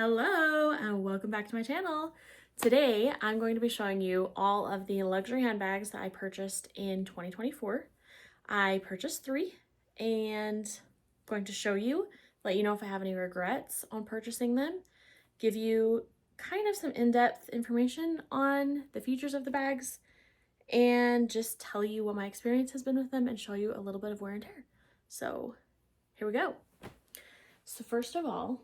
Hello and welcome back to my channel. Today I'm going to be showing you all of the luxury handbags that I purchased in 2024. I purchased 3 and I'm going to show you, let you know if I have any regrets on purchasing them, give you kind of some in-depth information on the features of the bags, and just tell you what my experience has been with them and show you a little bit of wear and tear. So here we go. So first of all,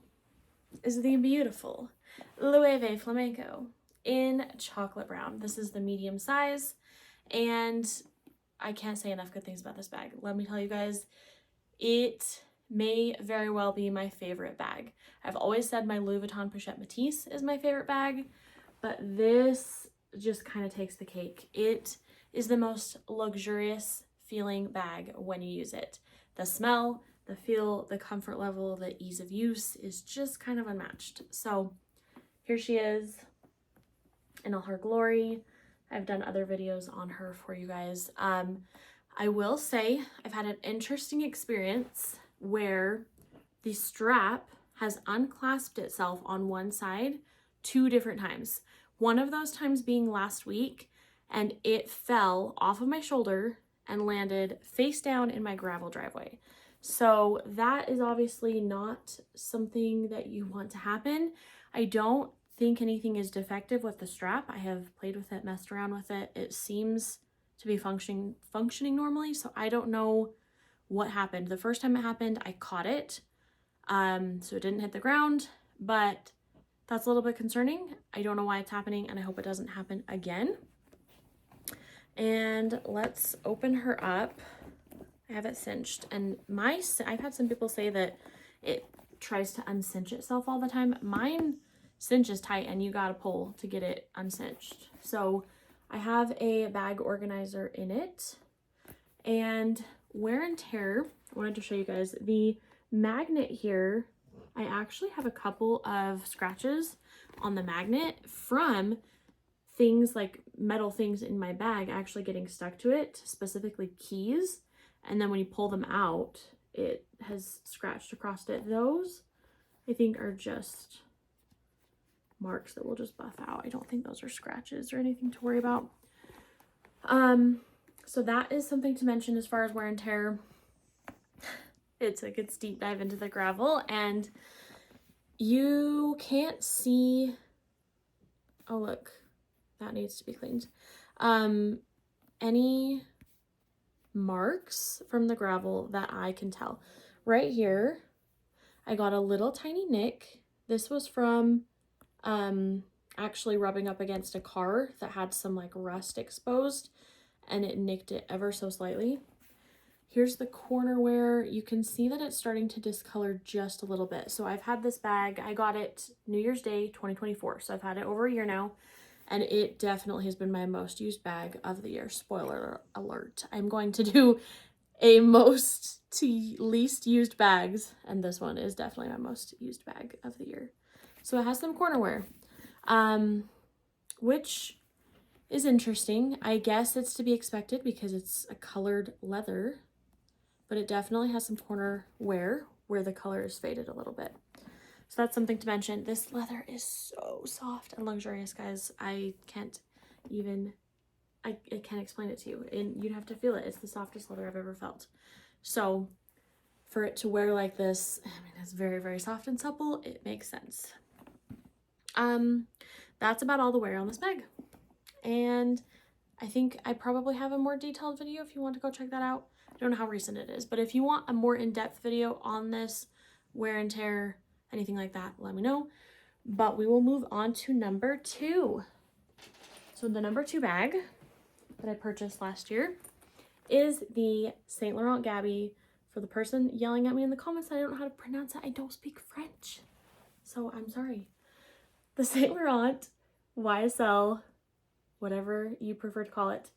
is the beautiful Loewe Flamenco in chocolate brown. This is the medium size, and I can't say enough good things about this bag. Let me tell you guys, it may very well be my favorite bag. I've always said my Louis Vuitton Pochette Métis is my favorite bag, but this just kind of takes the cake. It is the most luxurious feeling bag when you use it. The smell, the feel, the comfort level, the ease of use is just kind of unmatched. So here she is in all her glory. I've done other videos on her for you guys. I will say I've had an interesting experience where the strap has unclasped itself on one side 2 different times. One of those times being last week, and it fell off of my shoulder and landed face down in my gravel driveway. So that is obviously not something that you want to happen. I don't think anything is defective with the strap. I have played with it, messed around with it. It seems to be functioning normally, so I don't know what happened. The first time it happened, I caught it, so it didn't hit the ground, but that's a little bit concerning. I don't know why it's happening, and I hope it doesn't happen again. And let's open her up. I have it cinched, and I've had some people say that it tries to uncinch itself all the time. Mine cinches tight and you gotta pull to get it uncinched. So I have a bag organizer in it, and wear and tear, I wanted to show you guys the magnet here. I actually have a couple of scratches on the magnet from things like metal things in my bag actually getting stuck to it, specifically keys. And then when you pull them out, it has scratched across it. Those, I think, are just marks that will just buff out. I don't think those are scratches or anything to worry about. So that is something to mention as far as wear and tear. It's a good deep dive into the gravel, and you can't see, oh look, that needs to be cleaned. Any marks from the gravel that I can tell. Right here, I got a little tiny nick. This was from actually rubbing up against a car that had some like rust exposed, and it nicked it ever so slightly. Here's the corner where you can see that it's starting to discolor just a little bit. So I've had this bag, I got it New Year's Day 2024, so I've had it over a year now, and it definitely has been my most used bag of the year. Spoiler alert. I'm going to do a most to least used bags, and this one is definitely my most used bag of the year. So it has some corner wear, which is interesting. I guess it's to be expected because it's a colored leather, but it definitely has some corner wear where the color is faded a little bit. So that's something to mention. This leather is so soft and luxurious, guys. I can't explain it to you, and you'd have to feel it. It's the softest leather I've ever felt. So for it to wear like this, I mean, it's very, very soft and supple. It makes sense. That's about all the wear on this bag. And I think I probably have a more detailed video if you want to go check that out. I don't know how recent it is, but if you want a more in-depth video on this wear and tear, anything like that, let me know. But we will move on to number 2. So the number 2 bag that I purchased last year is the Saint Laurent Gaby. For the person yelling at me in the comments that I don't know how to pronounce it, I don't speak French, so I'm sorry. The Saint Laurent YSL, whatever you prefer to call it,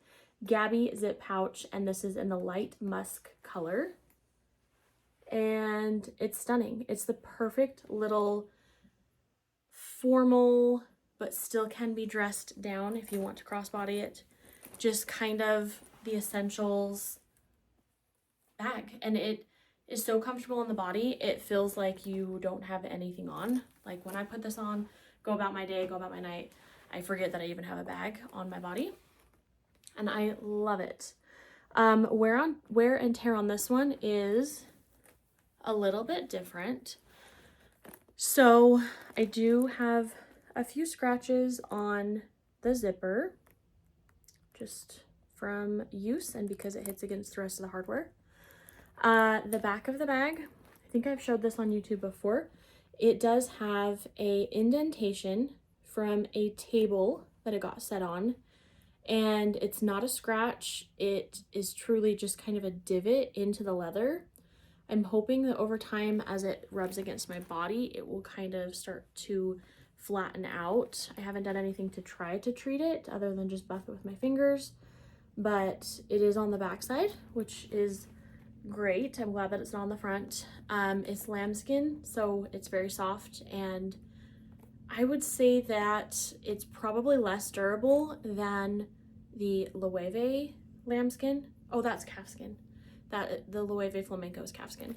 Gaby zip pouch, and this is in the light musk color, and it's stunning. It's the perfect little formal, but still can be dressed down if you want to crossbody it, just kind of the essentials bag. And it is so comfortable in the body, it feels like you don't have anything on. Like when I put this on, go about my day, go about my night, I forget that I even have a bag on my body, and I love it. Wear and tear on this one is a little bit different. So I do have a few scratches on the zipper, just from use and because it hits against the rest of the hardware. The back of the bag, I think I've showed this on YouTube before. It does have a indentation from a table that it got set on, and it's not a scratch. It is truly just kind of a divot into the leather. I'm hoping that over time, as it rubs against my body, it will kind of start to flatten out. I haven't done anything to try to treat it other than just buff it with my fingers, but it is on the back side, which is great. I'm glad that it's not on the front. It's lambskin, so it's very soft, and I would say that it's probably less durable than the Loewe lambskin. Oh, that's calfskin. That the Loewe Flamenco is calfskin.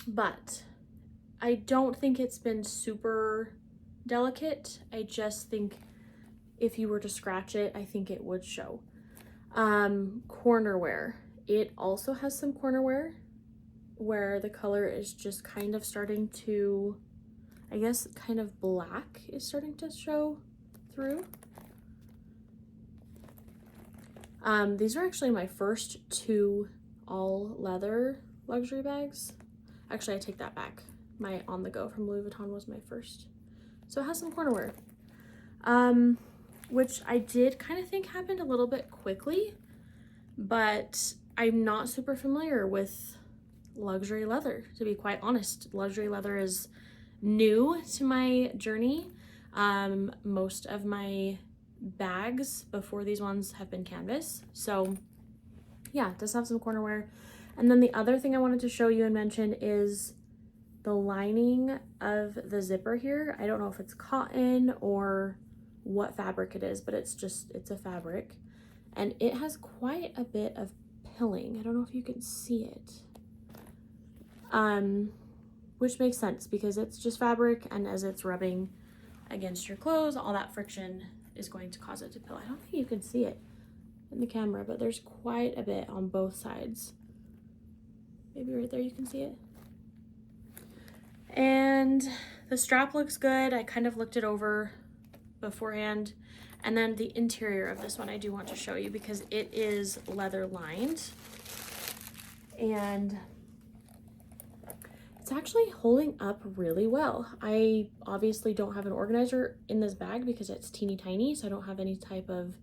But I don't think it's been super delicate. I just think if you were to scratch it, I think it would show. Corner wear. It also has some corner wear where the color is just kind of starting to, I guess, kind of black is starting to show through. These are actually my first 2 all leather luxury bags. Actually, I take that back. My On The Go from Louis Vuitton was my first. So it has some corner wear, which I did kind of think happened a little bit quickly, but I'm not super familiar with luxury leather, to be quite honest. Luxury leather is new to my journey. Most of my bags before these ones have been canvas. So yeah, it does have some corner wear. And then the other thing I wanted to show you and mention is the lining of the zipper here. I don't know if it's cotton or what fabric it is, but it's a fabric, and it has quite a bit of pilling. I don't know if you can see it, which makes sense because it's just fabric, and as it's rubbing against your clothes, all that friction is going to cause it to pill. I don't think you can see it in the camera, but there's quite a bit on both sides. Maybe right there you can see it. And the strap looks good. I kind of looked it over beforehand. And then the interior of this one I do want to show you because it is leather lined. And it's actually holding up really well. I obviously don't have an organizer in this bag because it's teeny tiny, so I don't have any type of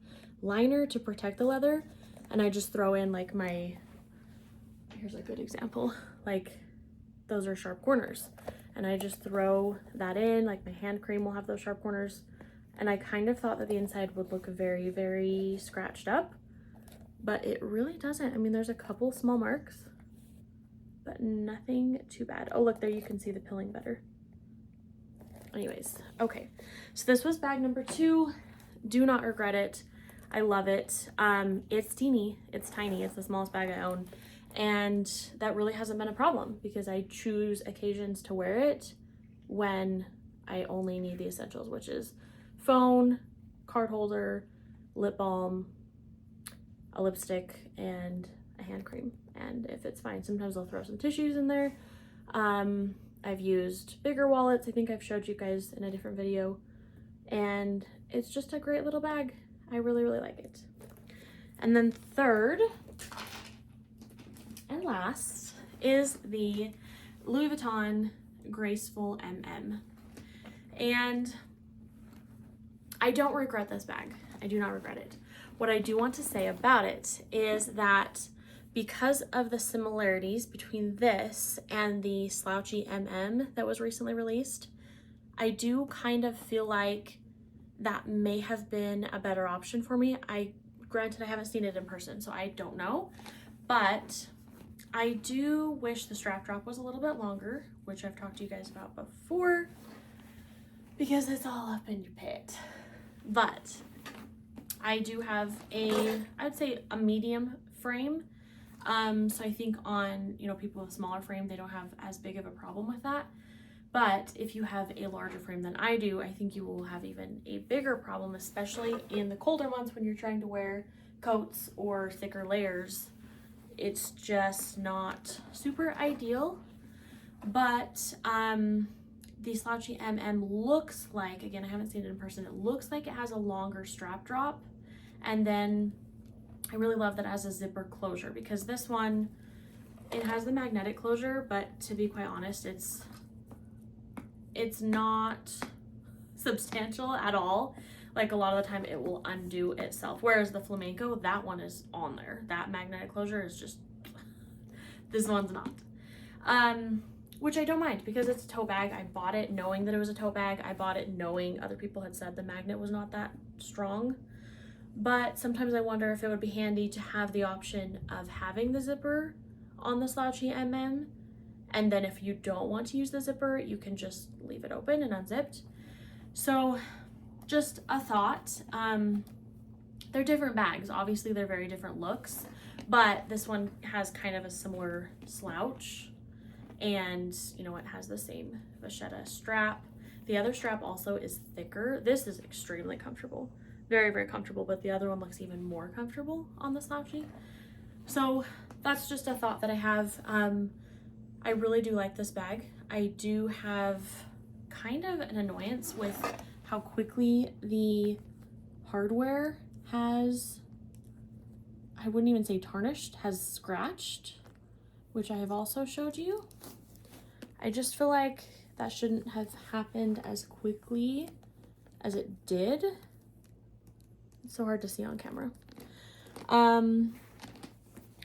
liner to protect the leather. And I just throw in like here's a good example, like those are sharp corners. And I just throw that in, like my hand cream will have those sharp corners. And I kind of thought that the inside would look very, very scratched up, but it really doesn't. I mean, there's a couple small marks, but nothing too bad. Oh, look there, you can see the pilling better. Anyways, okay. So this was bag number 2. Do not regret it. I love it. It's teeny, it's tiny. It's the smallest bag I own. And that really hasn't been a problem because I choose occasions to wear it when I only need the essentials, which is phone, card holder, lip balm, a lipstick, and a hand cream. And if it's fine, sometimes I'll throw some tissues in there. I've used bigger wallets. I think I've showed you guys in a different video. And it's just a great little bag. I really, really like it. And then third and last is the Louis Vuitton Graceful MM. And I don't regret this bag. I do not regret it. What I do want to say about it is that because of the similarities between this and the Slouchy MM that was recently released, I do kind of feel like that may have been a better option for me. Granted, I haven't seen it in person, so I don't know, but I do wish the strap drop was a little bit longer, which I've talked to you guys about before, because it's all up in your pit. But I do have I'd say a medium frame. So I think on, people with a smaller frame, they don't have as big of a problem with that. But if you have a larger frame than I do, I think you will have even a bigger problem, especially in the colder months when you're trying to wear coats or thicker layers. It's just not super ideal. But the Slouchy MM looks like, again, I haven't seen it in person, it looks like it has a longer strap drop. And then I really love that it has a zipper closure, because this one, it has the magnetic closure, but to be quite honest, it's not substantial at all. Like, a lot of the time it will undo itself. Whereas the Flamenco, that one is on there. That magnetic closure is just, this one's not. Which I don't mind, because it's a tote bag. I bought it knowing that it was a tote bag. I bought it knowing other people had said the magnet was not that strong. But sometimes I wonder if it would be handy to have the option of having the zipper on the Slouchy MM. And then if you don't want to use the zipper, you can just leave it open and unzipped. So just a thought. They're different bags. Obviously, they're very different looks. But this one has kind of a similar slouch. And, you know, it has the same Vachetta strap. The other strap also is thicker. This is extremely comfortable. Very, very comfortable, but the other one looks even more comfortable on the Slouchy. So that's just a thought that I have. I really do like this bag. I do have kind of an annoyance with how quickly the hardware has, I wouldn't even say tarnished, has scratched, which I have also showed you. I just feel like that shouldn't have happened as quickly as it did. It's so hard to see on camera.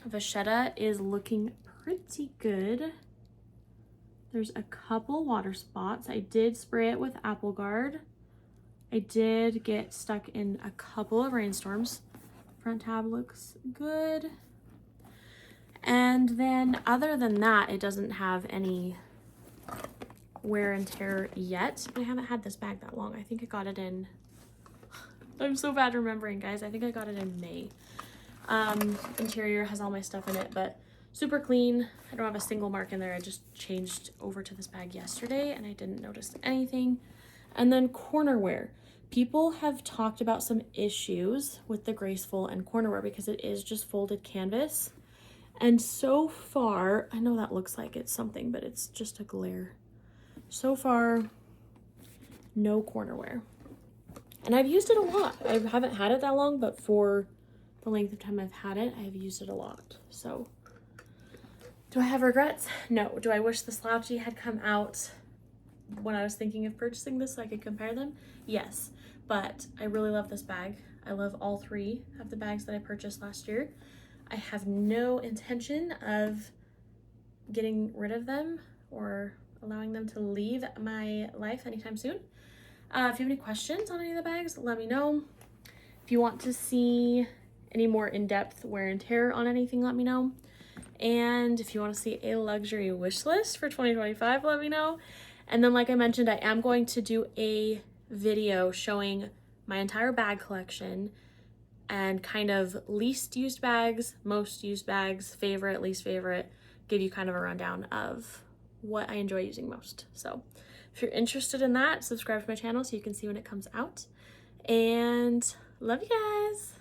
Vachetta is looking pretty good. There's a couple water spots. I did spray it with Apple Guard. I did get stuck in a couple of rainstorms. Front tab looks good. And then other than that, it doesn't have any wear and tear yet. I haven't had this bag that long. I think I got it in, I'm so bad remembering, guys. I think I got it in May. Interior has all my stuff in it, but super clean. I don't have a single mark in there. I just changed over to this bag yesterday and I didn't notice anything. And then corner wear. People have talked about some issues with the Graceful and corner wear because it is just folded canvas. And so far, I know that looks like it's something, but it's just a glare. So far, no corner wear. And I've used it a lot. I haven't had it that long, but for the length of time I've had it, I've used it a lot. So, do I have regrets? No. Do I wish the Slouchy had come out when I was thinking of purchasing this so I could compare them? Yes. But I really love this bag. I love all three of the bags that I purchased last year. I have no intention of getting rid of them or allowing them to leave my life anytime soon. If you have any questions on any of the bags, let me know. If you want to see any more in-depth wear and tear on anything, let me know. And if you want to see a luxury wish list for 2025, let me know. And then, like I mentioned, I am going to do a video showing my entire bag collection and kind of least used bags, most used bags, favorite, least favorite, give you kind of a rundown of what I enjoy using most. So if you're interested in that, subscribe to my channel so you can see when it comes out. And love you guys.